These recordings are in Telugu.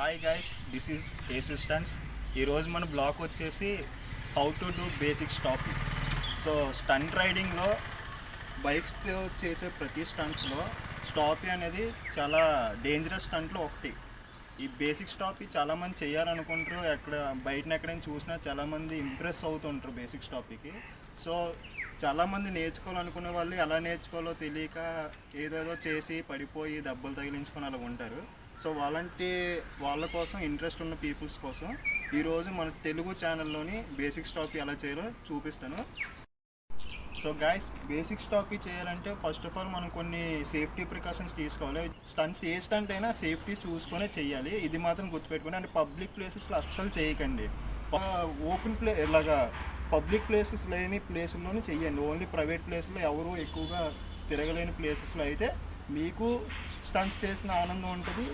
Hi guys, this is assistants. ఈరోజు మన బ్లాగ్ వచ్చేసి how to do basic stopping. So stunt రైడింగ్లో బైక్స్తో చేసే ప్రతి స్టంట్స్లో స్టాపీ అనేది చాలా డేంజరస్ స్టంట్లో ఒకటి. ఈ బేసిక్ స్టాపీ చాలామంది చేయాలనుకుంటారు, ఎక్కడైనా చూసినా చాలామంది ఇంప్రెస్ అవుతుంటారు బేసిక్ స్టాపీకి. సో చాలామంది నేర్చుకోవాలనుకునే వాళ్ళు ఎలా నేర్చుకోవాలో తెలియక ఏదేదో చేసి పడిపోయి దెబ్బలు తగిలించుకొని అలా ఉంటారు. సో వాళ్ళ కోసం, ఇంట్రెస్ట్ ఉన్న పీపుల్స్ కోసం ఈరోజు మన తెలుగు ఛానల్లోని బేసిక్ స్టాపీ ఎలా చేయాలో చూపిస్తాను. సో గైస్, బేసిక్ స్టాపీ చేయాలంటే ఫస్ట్ ఆఫ్ ఆల్ మనం కొన్ని సేఫ్టీ ప్రికాషన్స్ తీసుకోవాలి. ఏ స్టంట్ అయినా సేఫ్టీ చూసుకొనే చేయాలి. ఇది మాత్రం గుర్తుపెట్టుకోండి. అంటే పబ్లిక్ ప్లేసెస్లో అస్సలు చేయకండి. ఓపెన్ ఇలాగా పబ్లిక్ ప్లేసెస్ లేని ప్లేసుల్లోనే చెయ్యండి. ఓన్లీ ప్రైవేట్ ప్లేస్లో ఎవరు ఎక్కువగా తిరగలేని ప్లేసెస్లో అయితే మీకు స్టంట్స్ చేసిన ఆనందం ఉంటుంది.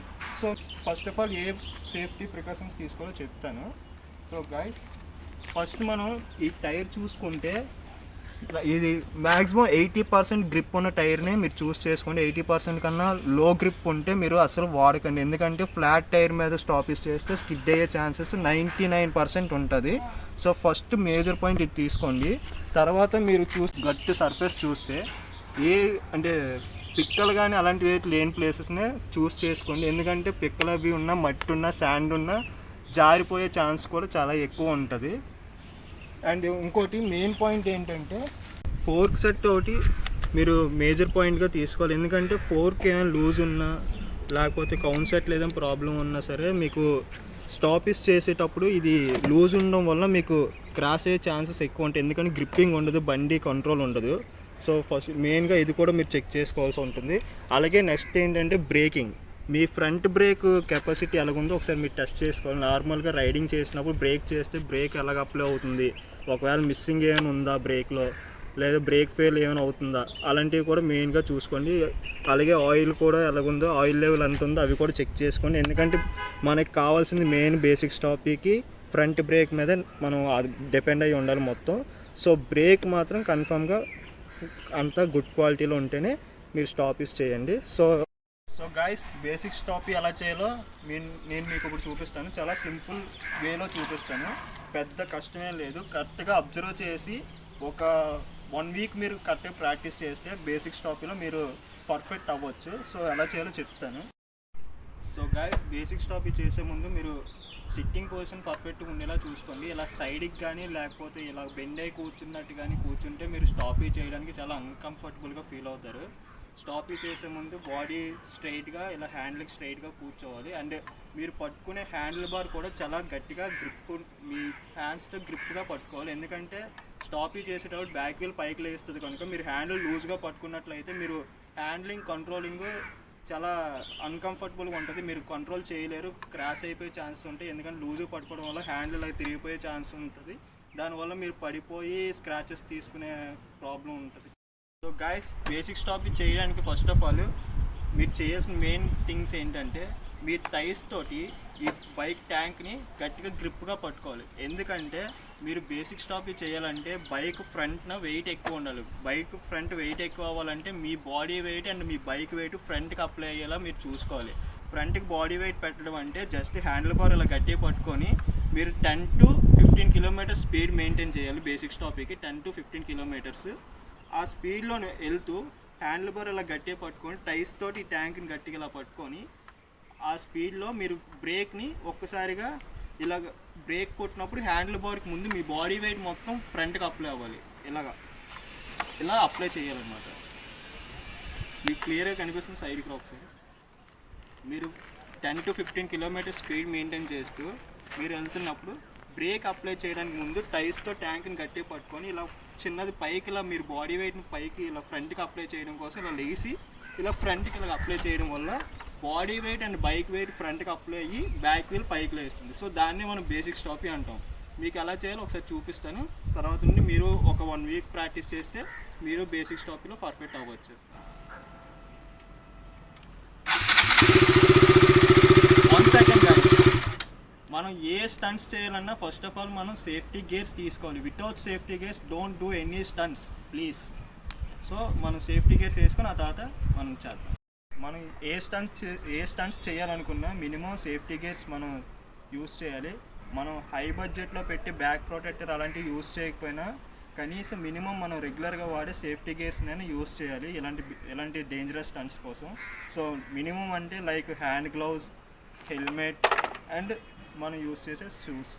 So first of all A safety precautions తీసుకోవాలో చెప్తాను. సో గైస్, ఫస్ట్ మనం ఈ టైర్ చూసుకుంటే ఇది మ్యాక్సిమం 80% గ్రిప్ ఉన్న టైర్ని మీరు చూస్ చేసుకోండి. 80% కన్నా లో గ్రిప్ ఉంటే మీరు అసలు వాడకండి. ఎందుకంటే ఫ్లాట్ టైర్ మీద స్టాపీస్ చేస్తే స్కిడ్ అయ్యే ఛాన్సెస్ 99% ఉంటుంది. సో ఫస్ట్ మేజర్ పాయింట్ ఇది తీసుకోండి. తర్వాత మీరు గట్టి సర్ఫేస్ చూస్తే అంటే పిక్కలు కానీ అలాంటివి లేని ప్లేసెస్నే చూస్ చేసుకోండి. ఎందుకంటే పిక్కలు అవి ఉన్న, మట్టి ఉన్న, శాండ్ ఉన్న జారిపోయే ఛాన్స్ కూడా చాలా ఎక్కువ ఉంటుంది. అండ్ ఇంకోటి మెయిన్ పాయింట్ ఏంటంటే ఫోర్క్ సెట్ ఒకటి మీరు మేజర్ పాయింట్గా తీసుకోవాలి. ఎందుకంటే ఫోర్క్ ఏమైనా లూజ్ ఉన్నా, లేకపోతే కౌంట్ సెట్ ఏదైనా ప్రాబ్లం ఉన్నా సరే మీకు స్టాపీస్ చేసేటప్పుడు ఇది లూజ్ ఉండడం వల్ల మీకు క్రాష్ అయ్యే ఛాన్సెస్ ఎక్కువ ఉంటాయి. ఎందుకంటే గ్రిప్పింగ్ ఉండదు, బండి కంట్రోల్ ఉండదు. సో ఫస్ట్ మెయిన్గా ఇది కూడా మీరు చెక్ చేసుకోవాల్సి ఉంటుంది. అలాగే నెక్స్ట్ ఏంటంటే బ్రేకింగ్. మీ ఫ్రంట్ బ్రేక్ కెపాసిటీ ఎలాగుందో ఒకసారి మీరు టెస్ట్ చేసుకోవాలి. నార్మల్గా రైడింగ్ చేసినప్పుడు బ్రేక్ చేస్తే బ్రేక్ ఎలాగ అప్లై అవుతుంది, ఒకవేళ మిస్సింగ్ ఏమైనా ఉందా బ్రేక్లో, లేదా బ్రేక్ ఫెయిల్ ఏమైనా అవుతుందా, అలాంటివి కూడా మెయిన్గా చూసుకోండి. అలాగే ఆయిల్ కూడా ఎలాగుందో, ఆయిల్ లెవెల్ ఎంత ఉందో అవి కూడా చెక్ చేసుకోండి. ఎందుకంటే మనకి కావాల్సింది మెయిన్ బేసిక్ స్టాపీకి ఫ్రంట్ బ్రేక్ మీద మనం డిపెండ్ అయ్యి ఉండాలి మొత్తం. సో బ్రేక్ మాత్రం కన్ఫామ్గా అంతా గుడ్ క్వాలిటీలో ఉంటేనే మీరు స్టాపీస్ చేయండి. సో గైస్, బేసిక్ స్టాపీ ఎలా చేయాలో నేను మీకు ఇప్పుడు చూపిస్తాను. చాలా సింపుల్ వేలో చూపిస్తాను. పెద్ద కష్టమే లేదు. కరెక్ట్గా అబ్జర్వ్ చేసి ఒక 1 వీక్ మీరు కరెక్ట్గా ప్రాక్టీస్ చేస్తే బేసిక్ స్టాపీలో మీరు పర్ఫెక్ట్ అవ్వచ్చు. సో ఎలా చేయాలో చెప్తాను. సో గైస్, బేసిక్ స్టాపీ చేసే ముందు మీరు సిట్టింగ్ పొజిషన్ పర్ఫెక్ట్గా ఉండేలా చూసుకోండి. ఇలా సైడ్కి కానీ లేకపోతే ఇలా బెండ్ అయి కూర్చున్నట్టు కానీ కూర్చుంటే మీరు స్టాపీ చేయడానికి చాలా అన్కంఫర్టబుల్గా ఫీల్ అవుతారు. స్టాపీ చేసే ముందు బాడీ స్ట్రైట్గా, ఇలా హ్యాండిల్కి స్ట్రైట్గా కూర్చోవాలి. అండ్ మీరు పట్టుకునే హ్యాండిల్ బార్ కూడా చాలా గట్టిగా మీ హ్యాండ్స్తో గ్రిప్గా పట్టుకోవాలి. ఎందుకంటే స్టాపీ చేసేటప్పుడు బ్యాక్ వీల్ పైకి లేస్తుంది కనుక మీరు హ్యాండిల్ లూజ్గా పట్టుకున్నట్లయితే మీరు కంట్రోలింగ్ చాలా అన్కంఫర్టబుల్గా ఉంటుంది. మీరు కంట్రోల్ చేయలేరు, క్రాష్ అయిపోయే ఛాన్సెస్ ఉంటాయి. ఎందుకంటే లూజ్గా పట్టుకోవడం వల్ల హ్యాండిల్ అవి తిరిగిపోయే ఛాన్స్ ఉంటుంది. దానివల్ల మీరు పడిపోయి స్క్రాచెస్ తీసుకునే ప్రాబ్లం ఉంటుంది. సో గైస్, బేసిక్ స్టాపీ చేయడానికి ఫస్ట్ ఆఫ్ ఆల్ మీరు చేయాల్సిన మెయిన్ థింగ్స్ ఏంటంటే మీ టైర్స్ తోటి ఈ బైక్ ట్యాంక్ని గట్టిగా గ్రిప్గా పట్టుకోవాలి. ఎందుకంటే మీరు బేసిక్ స్టాపీ చేయాలంటే బైక్ ఫ్రంట్న వెయిట్ ఎక్కువ ఉండాలి. బైక్ ఫ్రంట్ వెయిట్ ఎక్కువ అవ్వాలంటే మీ బాడీ వెయిట్ అండ్ మీ బైక్ వెయిట్ ఫ్రంట్కి అప్లై అయ్యేలా మీరు చూసుకోవాలి. ఫ్రంట్కి బాడీ వెయిట్ పెట్టడం అంటే జస్ట్ హ్యాండిల్ బార్ ఇలా గట్టిగా పట్టుకొని మీరు 10 to 15 కిలోమీటర్స్ స్పీడ్ మెయింటైన్ చేయాలి. బేసిక్ స్టాపీకి 10 to 15 కిలోమీటర్స్ ఆ స్పీడ్లో వెళ్తూ హ్యాండిల్ బార్ ఇలా గట్టిగా పట్టుకొని టైర్స్ తోటి ఈ ట్యాంక్ని గట్టిగా ఇలా పట్టుకొని ఆ స్పీడ్లో మీరు బ్రేక్ని ఒక్కసారిగా ఇలా బ్రేక్ కొట్టినప్పుడు హ్యాండిల్ బార్కి ముందు మీ బాడీ వెయిట్ మొత్తం ఫ్రంట్కి అప్లై అవ్వాలి. ఇలా అప్లై చేయాలన్నమాట. మీకు క్లియర్గా కనిపిస్తుంది. సైడ్కి ఒకసారి మీరు 10 to 15 కిలోమీటర్స్ స్పీడ్ మెయింటైన్ చేస్తూ మీరు వెళ్తున్నప్పుడు బ్రేక్ అప్లై చేయడానికి ముందు టైర్స్తో ట్యాంక్ని గట్టిగా పట్టుకొని ఇలా చిన్నది పైకి ఇలా మీరు బాడీ వెయిట్ని పైకి ఇలా ఫ్రంట్కి అప్లై చేయడం కోసం ఇలా లేసి ఇలా ఫ్రంట్కి ఇలా అప్లై చేయడం వల్ల body weight and bike weight ఫ్రంట్కి అప్లై అయ్యి బ్యాక్ వీల్ పైకి లేస్తుంది. సో దాన్ని మనం బేసిక్ స్టాపీ అంటాం. మీకు ఎలా చేయాలో ఒకసారి చూపిస్తాను. తర్వాత నుండి మీరు ఒక 1 వీక్ ప్రాక్టీస్ చేస్తే మీరు బేసిక్ స్టాపీలో పర్ఫెక్ట్ అవ్వచ్చు. మనం ఏ స్టంట్స్ చేయాలన్నా ఫస్ట్ ఆఫ్ ఆల్ మనం సేఫ్టీ గేర్స్ తీసుకోవాలి. Without safety gears don't do any stunts please. So మనం సేఫ్టీ గేర్స్ వేసుకొని ఆ తర్వాత మనం చేద్దాం. మనం ఏ స్టంట్స్ చేయాలనుకున్నా మినిమం సేఫ్టీ గేర్స్ మనం యూస్ చేయాలి. మనం హై బడ్జెట్లో పెట్టి బ్యాక్ ప్రొటెక్టర్ అలాంటివి యూస్ చేయకపోయినా కనీసం మినిమం మనం రెగ్యులర్గా వాడే సేఫ్టీ గేర్స్నైనా యూస్ చేయాలి ఇలాంటి డేంజరస్ స్టంట్స్ కోసం. సో మినిమం అంటే like hand gloves, helmet and మనం యూస్ చేసే షూస్.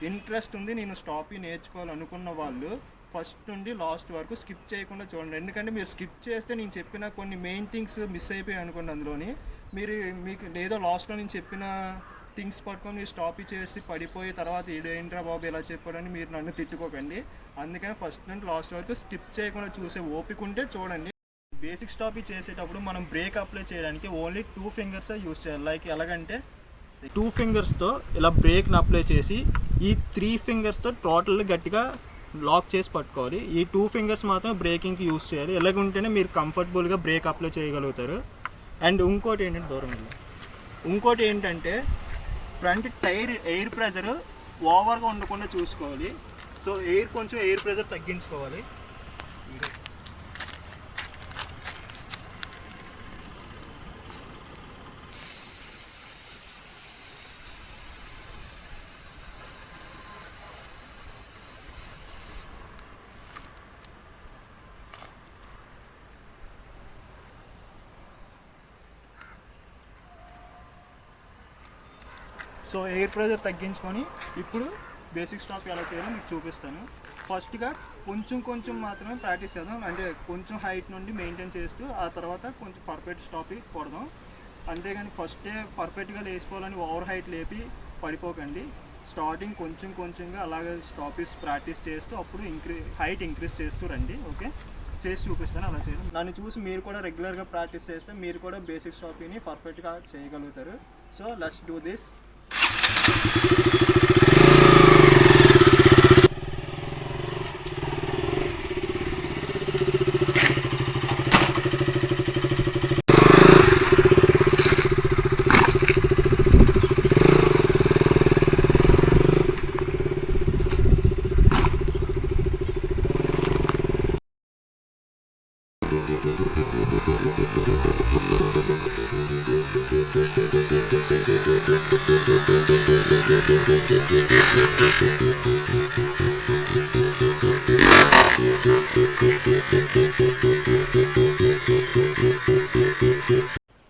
ఇంట్రెస్ట్ ఉంది నేను స్టాపీ నేర్చుకోవాలనుకున్న వాళ్ళు ఫస్ట్ నుండి లాస్ట్ వరకు స్కిప్ చేయకుండా చూడండి. ఎందుకంటే మీరు స్కిప్ చేస్తే నేను చెప్పిన కొన్ని మెయిన్ థింగ్స్ మిస్ అయిపోయాయి అనుకోండి. అందులోని మీకు ఏదో లాస్ట్లో నేను చెప్పిన థింగ్స్ పట్టుకొని మీరు స్టాపీ చేసి పడిపోయి తర్వాత ఇదేంట్రా బాబు ఇలా చెప్పాడని మీరు నన్ను తిట్టుకోకండి. అందుకని ఫస్ట్ నుండి లాస్ట్ వరకు స్కిప్ చేయకుండా చూసే ఓపిక ఉంటే చూడండి. బేసిక్ స్టాపీ చేసేటప్పుడు మనం బ్రేక్ అప్లై చేయడానికి ఓన్లీ 2 ఫింగర్స్ యూస్ చేయాలి. లైక్ ఎలాగంటే 2 ఫింగర్స్తో ఇలా బ్రేక్ని అప్లై చేసి ఈ 3 ఫింగర్స్తో టోటల్ గట్టిగా లాక్ చేసి పట్టుకోవాలి. ఈ 2 ఫింగర్స్ మాత్రం బ్రేకింగ్కి యూస్ చేయాలి. ఎలాగుంటేనే మీరు కంఫర్టబుల్గా బ్రేక్ అప్లై చేయగలుగుతారు. అండ్ ఇంకోటి ఏంటంటే ఫ్రంట్ టైర్ ఎయిర్ ప్రెజర్ ఓవర్గా ఉండకుండా చూసుకోవాలి. సో కొంచెం ఎయిర్ ప్రెజర్ తగ్గించుకోవాలి. సో ఎయిర్ ప్రెజర్ తగ్గించుకొని ఇప్పుడు బేసిక్ స్టాప్ ఎలా చేయాలో మీకు చూపిస్తాను. ఫస్ట్గా కొంచెం మాత్రమే ప్రాక్టీస్ చేద్దాం. అంటే కొంచెం హైట్ నుండి మెయింటైన్ చేస్తూ ఆ తర్వాత కొంచెం పర్ఫెక్ట్ స్టాప్కి కొడదాం. అంతేగాని ఫస్టే పర్ఫెక్ట్గా లేచిపోవాలని ఓవర్ హైట్ లేపి పడిపోకండి. స్టార్టింగ్ కొంచెంగా అలాగే స్టాపీస్ ప్రాక్టీస్ చేస్తూ అప్పుడు హైట్ ఇంక్రీజ్ చేస్తూ రండి. ఓకే, చేసి చూపిస్తాను అలా చేయడం. నన్ను చూసి మీరు కూడా రెగ్యులర్గా ప్రాక్టీస్ చేస్తే మీరు కూడా బేసిక్ స్టాపీని పర్ఫెక్ట్గా చేయగలుగుతారు. So let's do this.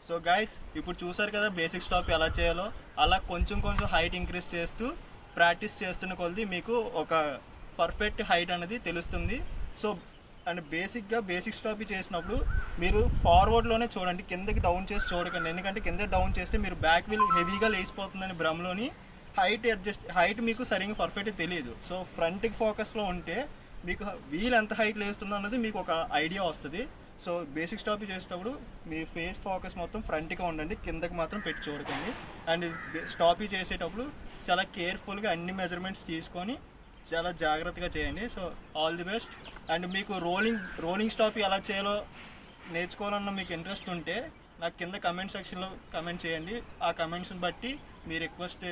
So guys, ఇప్పుడు చూసారు కదా బేసిక్ స్టాప్ ఎలా చేయాలో. అలా కొంచెం హైట్ ఇంక్రీజ్ చేస్తూ ప్రాక్టీస్ చేస్తున్న కొలది మీకు ఒక పర్ఫెక్ట్ హైట్ అనేది తెలుస్తుంది. సో అండ్ బేసిక్ స్టాప్ చేసినప్పుడు మీరు ఫార్వర్డ్లోనే చూడండి, కిందకి డౌన్ చేసి చూడకండి. ఎందుకంటే కింద డౌన్ చేస్తే మీరు బ్యాక్ వీల్ హెవీగా లేచిపోతుందని భ్రమలోని హైట్ మీకు సరిగ్గా పర్ఫెక్ట్ తెలియదు. సో ఫ్రంట్కి ఫోకస్లో ఉంటే మీకు వీల్ ఎంత హైట్ లేస్తుందో అన్నది మీకు ఒక ఐడియా వస్తుంది. సో బేసిక్ స్టాప్ చేసేటప్పుడు మీ ఫేస్ ఫోకస్ మొత్తం ఫ్రంట్గా ఉండండి, కిందకి మాత్రం పెట్టి చూడకండి. అండ్ స్టాప్ చేసేటప్పుడు చాలా కేర్ఫుల్గా అన్ని మెజర్మెంట్స్ తీసుకొని చాలా జాగ్రత్తగా చేయండి. So all the best. And మీకు రోలింగ్ స్టాప్ ఎలా చేయాలో నేర్చుకోవాలన్న మీకు ఇంట్రెస్ట్ ఉంటే నాకు కింద కమెంట్ సెక్షన్లో కమెంట్ చేయండి. ఆ కమెంట్స్ని బట్టి మీ రిక్వెస్ట్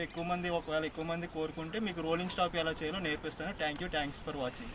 ఒకవేళ ఎక్కువ మంది కోరుకుంటే మీకు రోలింగ్ స్టాప్ ఎలా చేయాలో నేర్పిస్తాను. Thanks for watching.